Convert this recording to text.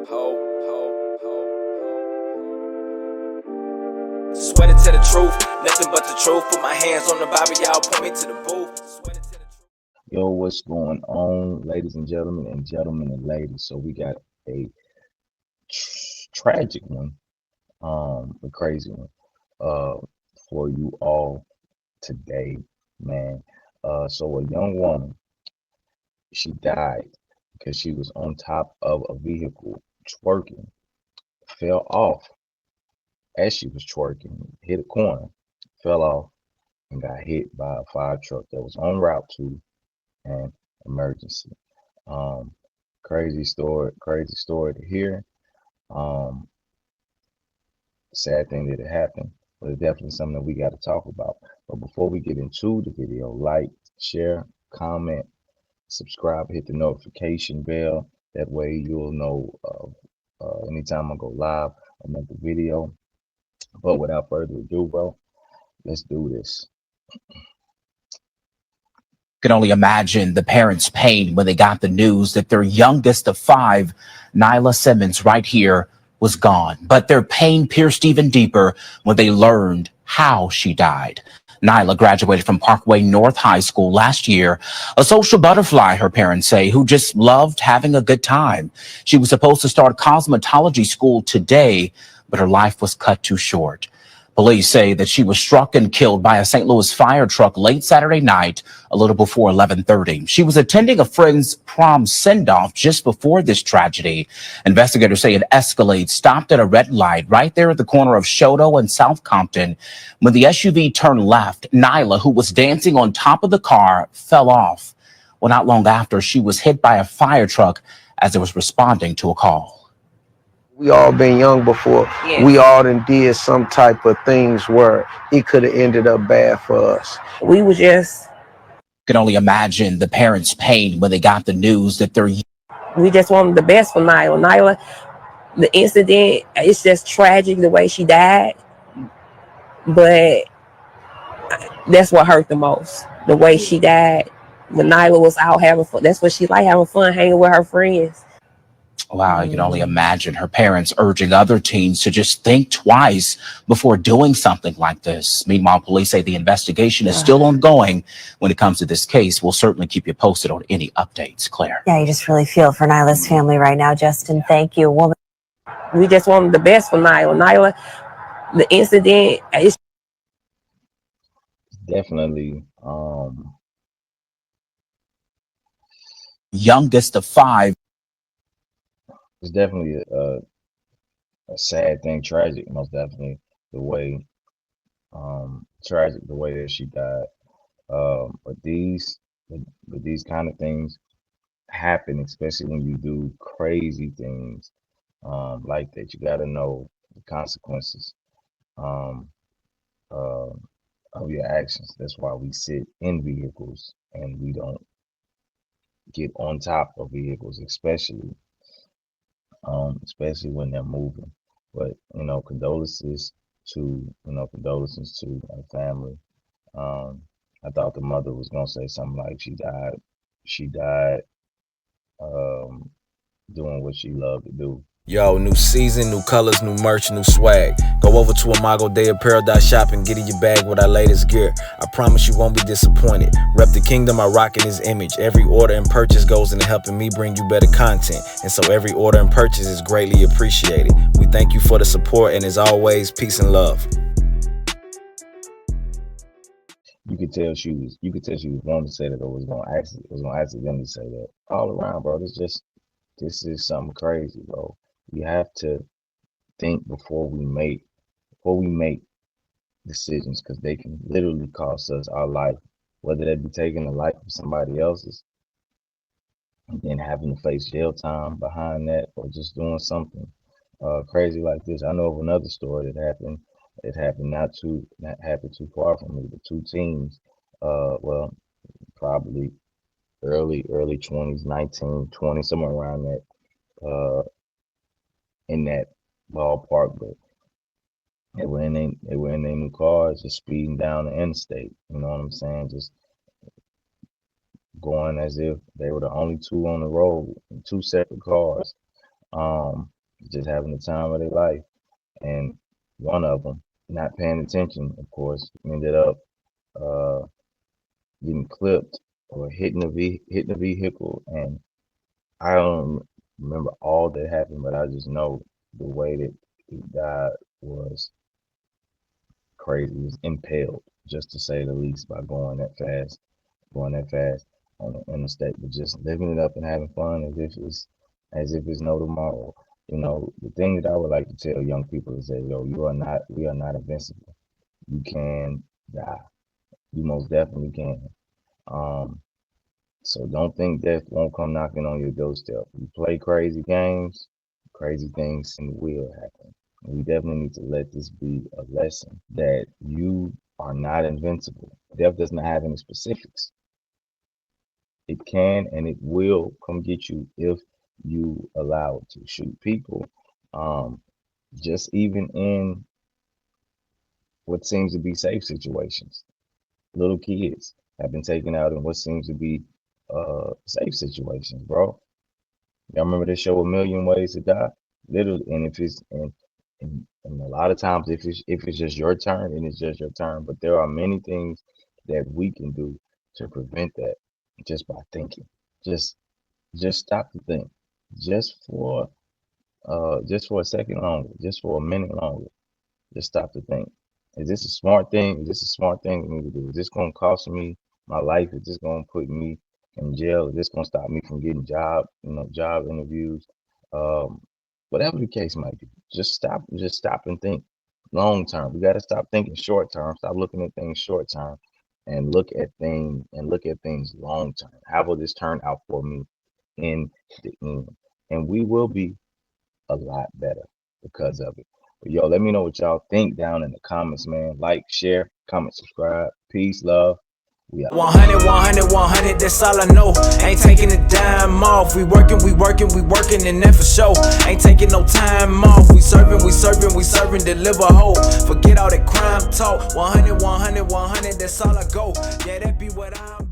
Sweated to the truth, nothing but the truth. Put my hands on the Bible, y'all point me to the booth. Sweated to the truth. Yo, what's going on, ladies and gentlemen and ladies? So we got a tragic one, a crazy one, for you all today, man. So a young woman, she died because she was on top of a vehicle twerking, fell off as she was twerking, hit a corner, fell off, and got hit by a fire truck that was en route to an emergency. Um, crazy story to hear. Um, sad thing that it happened, but it's definitely something that we got to talk about. But before we get into the video, like, share, comment, subscribe, hit the notification bell. That way you'll know anytime I go live or make a video. But without further ado, bro, let's do this. Can only imagine the parents' pain when they got the news that their youngest of 5, Nyla Simmons, right here, was gone. But their pain pierced even deeper when they learned how she died. Nyla graduated from Parkway North High School last year, a social butterfly, her parents say, who just loved having a good time. She was supposed to start cosmetology school today, but her life was cut too short. Police say that she was struck and killed by a St. Louis fire truck late Saturday night, a little before 11:30. She was attending a friend's prom send-off just before this tragedy. Investigators say an Escalade stopped at a red light right there at the corner of Shoto and South Compton. When the SUV turned left, Nyla, who was dancing on top of the car, fell off. Well, not long after, she was hit by a fire truck as it was responding to a call. We all been young before. Yes. We all done did some type of things where it could have ended up bad for us. We was just... Can only imagine the parents' pain when they got the news that we just wanted the best for Nyla. Nyla, the incident, it's just tragic the way she died. But that's what hurt the most. The way she died. When Nyla was out having fun. That's what she liked, having fun, hanging with her friends. Wow, you can only imagine her parents urging other teens to just think twice before doing something like this. Meanwhile, police say the investigation is still ongoing when it comes to this case. We'll certainly keep you posted on any updates, Claire. Yeah, you just really feel for Nyla's family right now, Justin. Thank you. Woman. We just wanted the best for Nyla. Nyla, the incident is Definitely youngest of 5. It's definitely a sad thing, tragic, most definitely the way tragic the way that she died. But these kind of things happen, especially when you do crazy things like that. You got to know the consequences of your actions. That's why we sit in vehicles and we don't get on top of vehicles, especially when they're moving. But condolences to her family. I thought the mother was gonna say something like she died doing what she loved to do. Yo, new season, new colors, new merch, new swag. Go over to Imago Day of Paradise Shop and get in your bag with our latest gear. I promise you won't be disappointed. Rep the kingdom, I rock in his image. Every order and purchase goes into helping me bring you better content. And so every order and purchase is greatly appreciated. We thank you for the support, and as always, peace and love. You could tell she was wanting to say that, or was gonna accidentally say that. All around, bro. This is something crazy, bro. We have to think before we make decisions, because they can literally cost us our life, whether that be taking the life of somebody else's and then having to face jail time behind that, or just doing something crazy like this. I know of another story that happened. It happened not too far from me, but 2 teens, well, probably early 20s, 19, 20, somewhere around that, in that ballpark, but they were in their new cars, just speeding down the interstate. You know what I'm saying? Just going as if they were the only 2 on the road, 2 separate cars. just having the time of their life. And one of them, not paying attention, of course, ended up uh, getting clipped or hitting the vehicle. And I don't remember all that happened, but I just know the way that he died was crazy. He was impaled, just to say the least, by going that fast on the interstate, but just living it up and having fun as if it's no tomorrow. You know, the thing that I would like to tell young people is that, yo, we are not invincible. You can die. You most definitely can. So don't think death won't come knocking on your doorstep. You play crazy games, crazy things will happen. We definitely need to let this be a lesson that you are not invincible. Death does not have any specifics. It can and it will come get you if you allow it to. Shoot people, just even in what seems to be safe situations. Little kids have been taken out in what seems to be safe situations, bro. Y'all remember this show, A Million Ways to Die? Literally, and if it's and a lot of times if it's just your turn, and it's just your turn. But there are many things that we can do to prevent that just by thinking. Just stop to think. Just for a second longer, just for a minute longer. Just stop to think. Is this a smart thing? Is this a smart thing for me to do? Is this gonna cost me my life? Is this gonna put me in jail? Is this gonna stop me from getting job interviews? Whatever the case might be. Just stop and think long term. We gotta stop thinking short term, stop looking at things short term and look at things long term. How will this turn out for me in the end? And we will be a lot better because of it. But yo, let me know what y'all think down in the comments, man. Like, share, comment, subscribe. Peace, love. We out. 100, 100, 100, that's all I know. Ain't taking a dime off. We working, and that for sure. Ain't taking no time off. We serving, deliver hope. Forget all that crime talk. 100, 100, 100, that's all I go. Yeah, that be what I'm